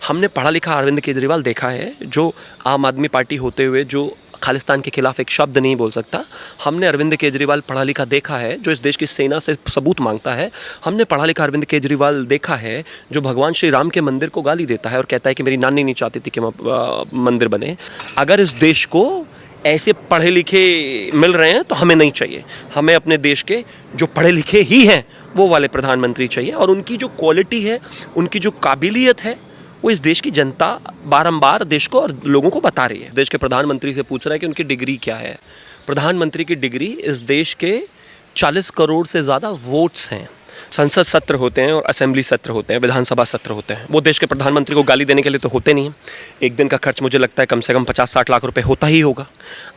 हमने पढ़ा लिखा अरविंद केजरीवाल देखा है, जो आम आदमी पार्टी होते हुए जो खालिस्तान के खिलाफ एक शब्द नहीं बोल सकता। हमने अरविंद केजरीवाल पढ़ा लिखा देखा है, जो इस देश की सेना से सबूत मांगता है। हमने पढ़ा लिखा अरविंद केजरीवाल देखा है, जो भगवान श्री राम के मंदिर को गाली देता है और कहता है कि मेरी नानी नहीं चाहती थी कि मंदिर बने। अगर इस देश को ऐसे पढ़े लिखे मिल रहे हैं तो हमें नहीं चाहिए। हमें अपने देश के जो पढ़े लिखे ही हैं वो वाले प्रधानमंत्री चाहिए, और उनकी जो क्वालिटी है, उनकी जो काबिलियत है, वो इस देश की जनता बारंबार देश को और लोगों को बता रही है। देश के प्रधानमंत्री से पूछ रहा है कि उनकी डिग्री क्या है। प्रधानमंत्री की डिग्री इस देश के 40 करोड़ से ज़्यादा वोट्स हैं। संसद सत्र होते हैं और असेंबली सत्र होते हैं, विधानसभा सत्र होते हैं। वो देश के प्रधानमंत्री को गाली देने के लिए तो होते नहीं हैं। एक दिन का खर्च मुझे लगता है कम से कम 50-60 लाख रुपए होता ही होगा।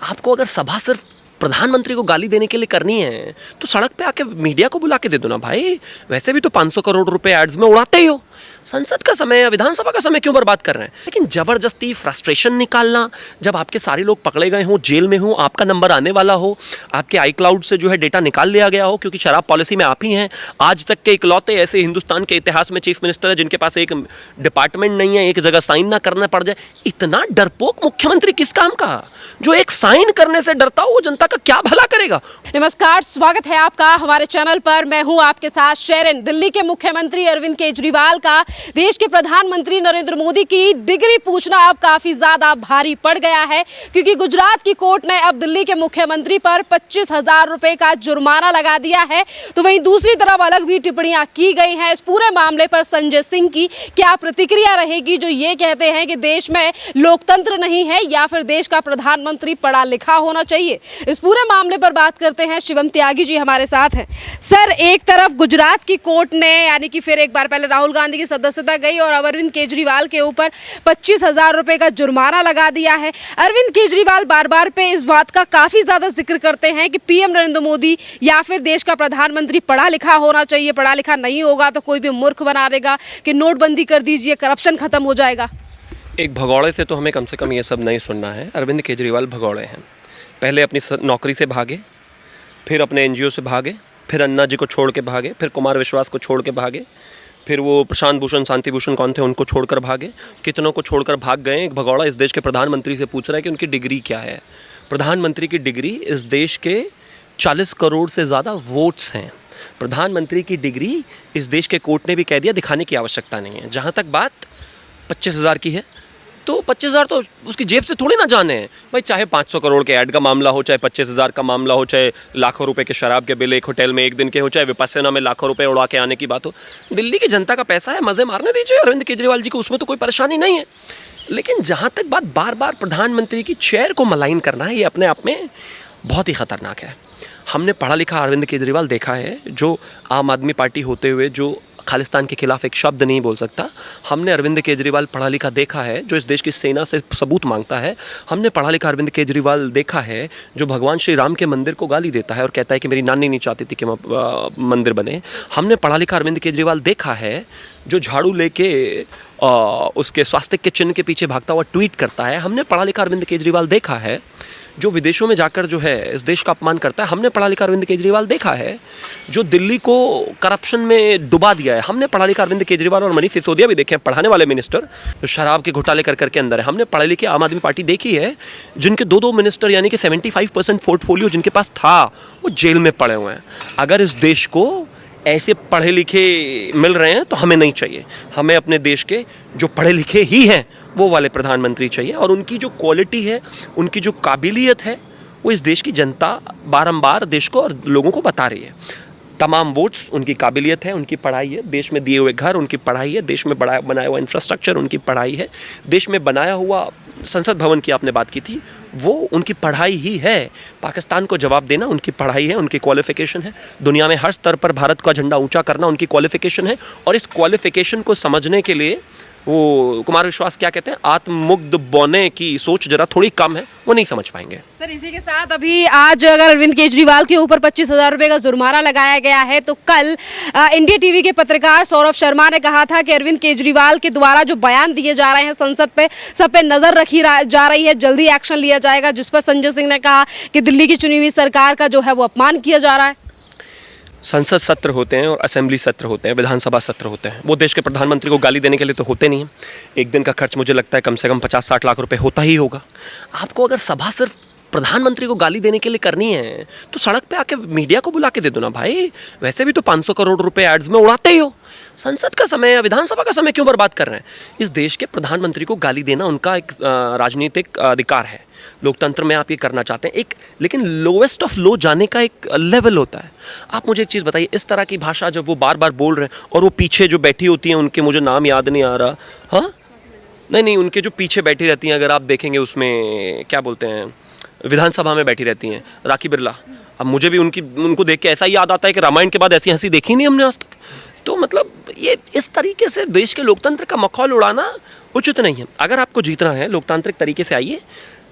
आपको अगर सभा सिर्फ प्रधानमंत्री को गाली देने के लिए करनी है तो सड़क पे आके मीडिया को बुला के दे दो ना भाई। वैसे भी तो 500 करोड़ रुपए एड्स में उड़ाते ही हो। संसद का समय या विधानसभा का समय क्यों बर्बाद कर रहे हैं? लेकिन जबरदस्ती फ्रस्ट्रेशन निकालना, जब आपके सारे लोग पकड़े गए हों, जेल में हों, आपका नंबर आने वाला हो, आपके iCloud से जो है डेटा निकाल लिया गया हो क्योंकि शराब पॉलिसी में आप ही हैं। आज तक के इकलौते ऐसे हिंदुस्तान के इतिहास में चीफ मिनिस्टर है जिनके पास एक डिपार्टमेंट नहीं है, एक जगह साइन ना करना पड़ जाए। इतना डरपोक मुख्यमंत्री किस काम का? जो एक साइन करने से डरता हो वो जनता का क्या भला करेगा? नमस्कार, स्वागत है आपका हमारे चैनल पर। मैं हूं आपके साथ शेरन। दिल्ली के मुख्यमंत्री अरविंद केजरीवाल का देश के प्रधानमंत्री नरेंद्र मोदी की डिग्री पूछना अब काफी ज्यादा भारी पड़ गया है, क्योंकि गुजरात की कोर्ट ने अब दिल्ली के मुख्यमंत्री पर 25,000 रुपए का जुर्माना लगा दिया है। तो वहीं दूसरी तरफ अलग भी टिप्पणियां की गई हैं। इस पूरे मामले पर संजय सिंह की क्या प्रतिक्रिया रहेगी, जो ये कहते हैं कि देश में लोकतंत्र नहीं है या फिर देश का प्रधानमंत्री पढ़ा लिखा होना चाहिए। इस पूरे मामले पर बात करते हैं। शिवम त्यागी जी हमारे साथ हैं। सर, एक तरफ गुजरात की कोर्ट ने, यानी कि फिर एक बार पहले राहुल गांधी की सदस्यता गई और अब अरविंद केजरीवाल के ऊपर 25,000 रुपए का जुर्माना लगा दिया है। अरविंद केजरीवाल बार बार पे इस बात का काफी ज्यादा जिक्र करते हैं कि पीएम नरेंद्र मोदी या फिर देश का प्रधानमंत्री पढ़ा लिखा होना चाहिए। पढ़ा लिखा नहीं होगा तो कोई भी मूर्ख बना देगा कि नोटबंदी कर दीजिए, करप्शन खत्म हो जाएगा। एक भगौड़े से तो हमें कम से कम ये सब नहीं सुनना है। अरविंद केजरीवाल भगौड़े हैं। पहले अपनी नौकरी से भागे, फिर अपने एनजीओ से भागे, फिर अन्ना जी को छोड़ के भागे, फिर कुमार विश्वास को छोड़ के भागे, फिर वो प्रशांत भूषण, शांति भूषण कौन थे, उनको छोड़कर भागे। कितनों को छोड़कर भाग गए। एक भगौड़ा इस देश के प्रधानमंत्री से पूछ रहा है कि उनकी डिग्री क्या है। प्रधानमंत्री की डिग्री इस देश के 40 करोड़ से ज़्यादा वोट्स हैं। प्रधानमंत्री की डिग्री इस देश के कोर्ट ने भी कह दिया दिखाने की आवश्यकता नहीं है। जहाँ तक बात 25,000 की है तो 25,000 तो उसकी जेब से थोड़ी ना जाने हैं भाई। चाहे 500 करोड़ के ऐड का मामला हो, चाहे 25,000 का मामला हो, चाहे लाखों रुपए के शराब के बिल एक होटल में एक दिन के हो, चाहे विपस्सना में लाखों रुपए उड़ा के आने की बात हो। दिल्ली की जनता का पैसा है, मज़े मारने दीजिए अरविंद केजरीवाल जी को, उसमें तो कोई परेशानी नहीं है। लेकिन जहाँ तक बात बार बार प्रधानमंत्री की चेयर को मलाइन करना है, ये अपने आप में बहुत ही ख़तरनाक है। हमने पढ़ा लिखा अरविंद केजरीवाल देखा है, जो आम आदमी पार्टी होते हुए जो खालिस्तान के खिलाफ एक शब्द नहीं बोल सकता। हमने अरविंद केजरीवाल पढ़ा लिखा देखा है, जो इस देश की सेना से सबूत मांगता है। हमने पढ़ा लिखा अरविंद केजरीवाल देखा है, जो भगवान श्री राम के मंदिर को गाली देता है और कहता है कि मेरी नानी नहीं चाहती थी कि मंदिर बने। हमने पढ़ा लिखा अरविंद केजरीवाल देखा है, जो झाड़ू लेके उसके स्वास्तिक के चिन्ह के पीछे भागता हुआ ट्वीट करता है। हमने पढ़ा लिखा अरविंद केजरीवाल देखा है, जो विदेशों में जाकर जो है इस देश का अपमान करता है। हमने पढ़ा लिखा अरविंद केजरीवाल देखा है, जो दिल्ली को करप्शन में डुबा दिया है। हमने पढ़ा लिखा अरविंद केजरीवाल और मनीष सिसोदिया भी देखे हैं, पढ़ाने वाले मिनिस्टर, जो शराब के घोटाले कर करके अंदर है। हमने पढ़े लिखे आम आदमी पार्टी देखी है, जिनके दो मिनिस्टर यानी कि 75% पोर्टफोलियो जिनके पास था वो जेल में पड़े हुए हैं। अगर इस देश को ऐसे पढ़े लिखे मिल रहे हैं तो हमें नहीं चाहिए। हमें अपने देश के जो पढ़े लिखे ही हैं वो वाले प्रधानमंत्री चाहिए, और उनकी जो क्वालिटी है, उनकी जो काबिलियत है, वो इस देश की जनता बारंबार देश को और लोगों को बता रही है। तमाम वोट्स उनकी काबिलियत है, उनकी पढ़ाई है, देश में दिए हुए घर उनकी पढ़ाई है, देश में बनाया हुआ इंफ्रास्ट्रक्चर उनकी पढ़ाई है, देश में बनाया हुआ संसद भवन की आपने बात की थी, वो उनकी पढ़ाई ही है। पाकिस्तान को जवाब देना उनकी पढ़ाई है, उनकी क्वालिफिकेशन है। दुनिया में हर स्तर पर भारत का झंडा ऊंचा करना उनकी क्वालिफिकेशन है। और इस क्वालिफिकेशन को समझने के लिए वो कुमार विश्वास क्या कहते हैं, आत्ममुग्ध बौने की सोच जरा थोड़ी कम है, वो नहीं समझ पाएंगे। सर, इसी के साथ अभी आज अगर अरविंद केजरीवाल के ऊपर 25,000 रुपए का जुर्माना लगाया गया है, तो कल इंडिया टीवी के पत्रकार सौरभ शर्मा ने कहा था कि अरविंद केजरीवाल के द्वारा जो बयान दिए जा रहे हैं संसद पे, सब पे नजर रखी जा रही है, जल्दी एक्शन लिया जाएगा। जिस पर संजय सिंह ने कहा कि दिल्ली की चुनी हुई सरकार का जो है वो अपमान किया जा रहा है। संसद सत्र होते हैं और असेंबली सत्र होते हैं, विधानसभा सत्र होते हैं। वो देश के प्रधानमंत्री को गाली देने के लिए तो होते नहीं हैं। एक दिन का खर्च मुझे लगता है कम से कम 50-60 लाख रुपए होता ही होगा। आपको अगर सभा सिर्फ प्रधानमंत्री को गाली देने के लिए करनी है तो सड़क पे आके मीडिया को बुला के दे दो ना भाई। वैसे भी तो 500 करोड़ रुपए एड्स में उड़ाते ही हो। संसद का समय या विधानसभा का समय क्यों बर्बाद कर रहे हैं? इस देश के प्रधानमंत्री को गाली देना उनका एक राजनीतिक अधिकार है। लोकतंत्र में आप ये करना चाहते हैं एक, लेकिन लोवेस्ट ऑफ लो जाने का एक लेवल होता है। आप मुझे एक चीज़ बताइए, इस तरह की भाषा जब वो बार बार बोल रहे हैं और वो पीछे जो बैठी होती हैं, उनके मुझे नाम याद नहीं आ रहा, हाँ नहीं, उनके जो पीछे बैठी रहती हैं, अगर आप देखेंगे उसमें क्या बोलते हैं, विधानसभा में बैठी रहती हैं, राखी बिरला। अब मुझे भी उनको देख के ऐसा ही याद आता है कि रामायण के बाद ऐसी हंसी देखी नहीं हमने आज तक। तो मतलब ये इस तरीके से देश के लोकतंत्र का मखौल उड़ाना उचित नहीं है। अगर आपको जीतना है लोकतांत्रिक तरीके से आइए,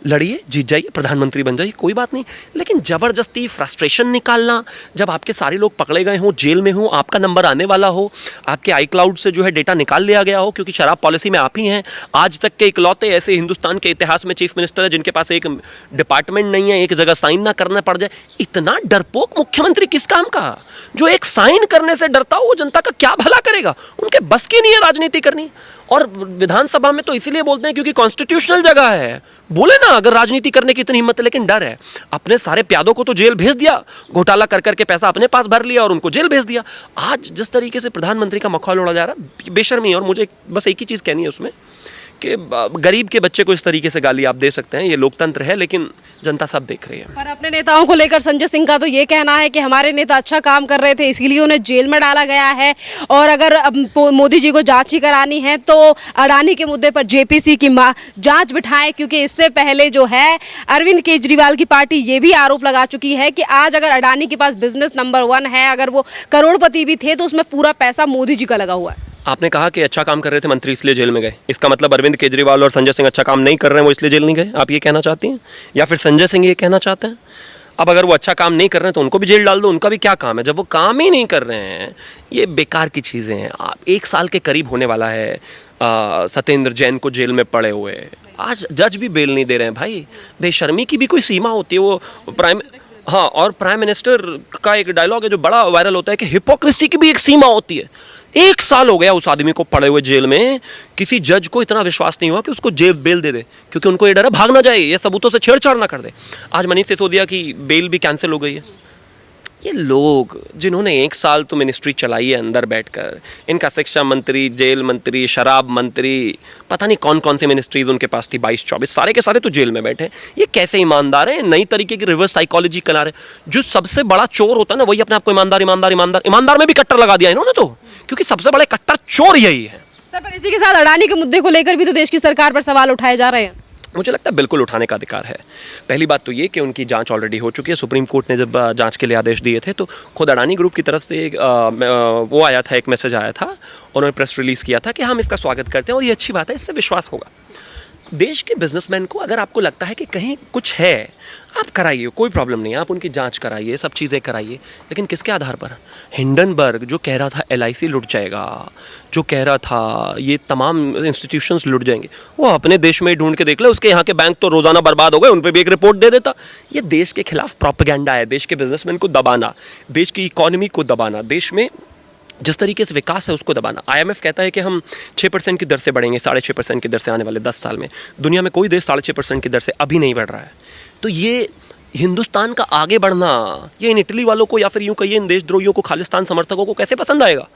लड़िए, जीत जाइए, प्रधानमंत्री बन जाइए, कोई बात नहीं। लेकिन ज़बरदस्ती फ्रस्ट्रेशन निकालना, जब आपके सारे लोग पकड़े गए हों, जेल में हों, आपका नंबर आने वाला हो, आपके iCloud से जो है डेटा निकाल लिया गया हो, क्योंकि शराब पॉलिसी में आप ही हैं। आज तक के इकलौते ऐसे हिंदुस्तान के इतिहास में चीफ मिनिस्टर है जिनके पास एक डिपार्टमेंट नहीं है, एक जगह साइन ना करना पड़ जाए। इतना डरपोक मुख्यमंत्री किस काम का? जो एक साइन करने से डरता हो, वो जनता का क्या भला करेगा? उनके बस की नहीं है राजनीति करनी। और विधानसभा में तो इसलिए बोलते हैं क्योंकि कॉन्स्टिट्यूशनल जगह है। बोले ना अगर राजनीति करने की इतनी हिम्मत है, लेकिन डर है। अपने सारे प्यादों को तो जेल भेज दिया, घोटाला कर करके पैसा अपने पास भर लिया और उनको जेल भेज दिया। आज जिस तरीके से प्रधानमंत्री का मखौल उड़ा जा रहा है, बेशर्मी है। और मुझे बस एक ही चीज़ कहनी है उसमें कि गरीब के बच्चे को इस तरीके से गाली आप दे सकते हैं, ये लोकतंत्र है, लेकिन जनता सब देख रही है। पर अपने नेताओं को लेकर संजय सिंह का तो ये कहना है कि हमारे नेता अच्छा काम कर रहे थे, इसीलिए उन्हें जेल में डाला गया है। और अगर मोदी जी को जांच ही करानी है तो अडानी के मुद्दे पर जेपीसी की जांच बिठाएं, क्योंकि इससे पहले जो है अरविंद केजरीवाल की पार्टी ये भी आरोप लगा चुकी है कि आज अगर अडानी के पास बिजनेस नंबर 1 है, अगर वो करोड़पति भी थे, तो उसमें पूरा पैसा मोदी जी का लगा हुआ है। आपने कहा कि अच्छा काम कर रहे थे मंत्री इसलिए जेल में गए। इसका मतलब अरविंद केजरीवाल और संजय सिंह अच्छा काम नहीं कर रहे हैं, वो इसलिए जेल नहीं गए? आप ये कहना चाहती हैं, या फिर संजय सिंह ये कहना चाहते हैं? अब अगर वो अच्छा काम नहीं कर रहे हैं तो उनको भी जेल डाल दो, उनका भी क्या काम है? जब वो काम ही नहीं कर रहे हैं, ये बेकार की चीज़ें हैं। 1 साल के करीब होने वाला है सत्येंद्र जैन को जेल में पड़े हुए। आज जज भी बेल नहीं दे रहे हैं भाई। बेशर्मी की भी कोई सीमा होती है। वो और प्राइम मिनिस्टर का एक डायलॉग है जो बड़ा वायरल होता है कि हिपोक्रेसी की भी एक सीमा होती है। 1 साल हो गया उस आदमी को पड़े हुए जेल में, किसी जज को इतना विश्वास नहीं हुआ कि उसको जेल बेल दे दे, क्योंकि उनको ये डर है भाग ना जाए, ये सबूतों से छेड़छाड़ ना कर दे। आज मनीष सिसोदिया की बेल भी कैंसिल हो गई है। ये लोग जिन्होंने 1 साल तो मिनिस्ट्री चलाई है अंदर बैठकर, इनका शिक्षा मंत्री, जेल मंत्री, शराब मंत्री, पता नहीं कौन कौन सी मिनिस्ट्रीज उनके पास थी, 22-24, सारे के सारे तो जेल में बैठे। ये कैसे ईमानदार हैं? नई तरीके की रिवर्स साइकोलॉजी कला रहे। जो सबसे बड़ा चोर होता है ना, वही अपने आप को ईमानदार में भी कट्टर लगा दिया इन्होंने तो, क्योंकि सबसे बड़े कट्टर चोर यही है। सर, पर इसी के साथ अडानी के मुद्दे को लेकर भी तो देश की सरकार पर सवाल उठाए जा रहे हैं। मुझे लगता है बिल्कुल उठाने का अधिकार है। पहली बात तो ये कि उनकी जांच ऑलरेडी हो चुकी है। सुप्रीम कोर्ट ने जब जांच के लिए आदेश दिए थे तो खुद अडानी ग्रुप की तरफ से वो आया था, एक मैसेज आया था, उन्होंने प्रेस रिलीज़ किया था कि हम इसका स्वागत करते हैं और ये अच्छी बात है, इससे विश्वास होगा। देश के बिजनेसमैन को अगर आपको लगता है कि कहीं कुछ है, आप कराइए, कोई प्रॉब्लम नहीं है, आप उनकी जांच कराइए, सब चीज़ें कराइए, लेकिन किसके आधार पर? हिंडनबर्ग जो कह रहा था LIC लुट जाएगा, जो कह रहा था ये तमाम इंस्टीट्यूशंस लुट जाएंगे, वो अपने देश में ही ढूंढ के देख ले। उसके यहाँ के बैंक तो रोज़ाना बर्बाद हो गए, उन पर भी एक रिपोर्ट दे देता। ये देश के खिलाफ प्रोपेगेंडा है, देश के बिजनेसमैन को दबाना, देश की इकॉनमी को दबाना, देश में जिस तरीके से विकास है उसको दबाना। IMF कहता है कि हम 6% की दर से बढ़ेंगे, 6.5% की दर से आने वाले 10 साल में। दुनिया में कोई देश 6.5% की दर से अभी नहीं बढ़ रहा है। तो ये हिंदुस्तान का आगे बढ़ना, ये इन इटली वालों को या फिर यूँ कहिए इन देशद्रोहियों को, खालिस्तान समर्थकों को कैसे पसंद आएगा?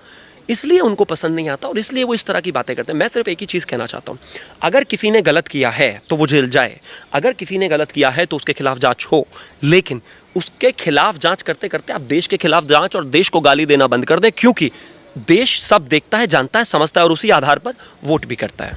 इसलिए उनको पसंद नहीं आता और इसलिए वो इस तरह की बातें करते हैं। मैं सिर्फ एक ही चीज़ कहना चाहता हूँ, अगर किसी ने गलत किया है तो वो जेल जाए, अगर किसी ने गलत किया है तो उसके खिलाफ जांच हो, लेकिन उसके खिलाफ जांच करते करते आप देश के खिलाफ जांच और देश को गाली देना बंद कर दें, क्योंकि देश सब देखता है, जानता है, समझता है और उसी आधार पर वोट भी करता है।